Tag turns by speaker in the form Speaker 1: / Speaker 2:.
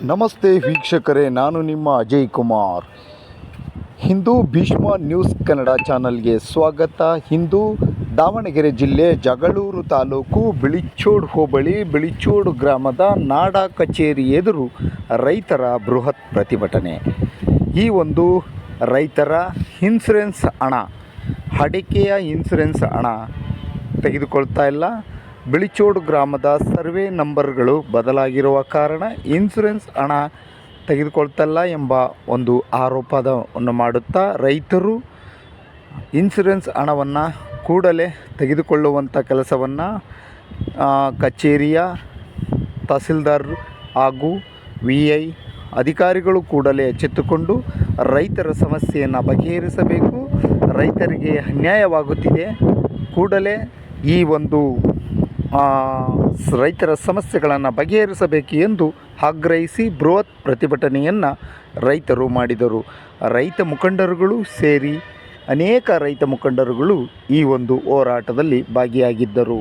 Speaker 1: ನಮಸ್ತೆ ವೀಕ್ಷಕರೇ, ನಾನು ನಿಮ್ಮ ಅಜಯ್ ಕುಮಾರ್. ಹಿಂದೂ ಭೀಷ್ಮ ನ್ಯೂಸ್ ಕನ್ನಡ ಚಾನಲ್ಗೆ ಸ್ವಾಗತ. ಇಂದು ದಾವಣಗೆರೆ ಜಿಲ್ಲೆ ಜಗಳೂರು ತಾಲೂಕು ಬಿಳಿಚೋಡು ಹೋಬಳಿ ಬಿಳಿಚೋಡು ಗ್ರಾಮದ ನಾಡ ಕಚೇರಿ ಎದುರು ರೈತರ ಬೃಹತ್ ಪ್ರತಿಭಟನೆ. ಈ ಒಂದು ರೈತರ ಇನ್ಸುರೆನ್ಸ್ ಹಣ, ಅಡಿಕೆಯ ಇನ್ಸುರೆನ್ಸ್ ಹಣ ತೆಗೆದುಕೊಳ್ತಾ ಇಲ್ಲ. ಬಿಳಿಚೋಡು ಗ್ರಾಮದ ಸರ್ವೆ ನಂಬರ್ಗಳು ಬದಲಾಗಿರುವ ಕಾರಣ ಇನ್ಸುರೆನ್ಸ್ ಹಣ ತೆಗೆದುಕೊಳ್ತಲ್ಲ ಎಂಬ ಒಂದು ಆರೋಪವನ್ನು ಮಾಡುತ್ತಾ ರೈತರು ಇನ್ಸುರೆನ್ಸ್ ಹಣವನ್ನು ಕೂಡಲೇ ತೆಗೆದುಕೊಳ್ಳುವಂಥ ಕೆಲಸವನ್ನು ಕಚೇರಿಯ ತಹಸೀಲ್ದಾರ್ ಹಾಗೂ VI ಅಧಿಕಾರಿಗಳು ಕೂಡಲೇ ಎಚ್ಚೆತ್ತುಕೊಂಡು ರೈತರ ಸಮಸ್ಯೆಯನ್ನು ಬಗೆಹರಿಸಬೇಕು. ರೈತರಿಗೆ ಅನ್ಯಾಯವಾಗುತ್ತಿದೆ. ಕೂಡಲೇ ಈ ಒಂದು ರೈತರ ಸಮಸ್ಯೆಗಳನ್ನು ಬಗೆಹರಿಸಬೇಕು ಎಂದು ಆಗ್ರಹಿಸಿ ಬೃಹತ್ ಪ್ರತಿಭಟನೆಯನ್ನು ರೈತರು ಮಾಡಿದರು. ರೈತ ಮುಖಂಡರುಗಳು ಸೇರಿ ಅನೇಕ ರೈತ ಮುಖಂಡರುಗಳು ಈ ಒಂದು ಹೋರಾಟದಲ್ಲಿ ಭಾಗಿಯಾಗಿದ್ದರು.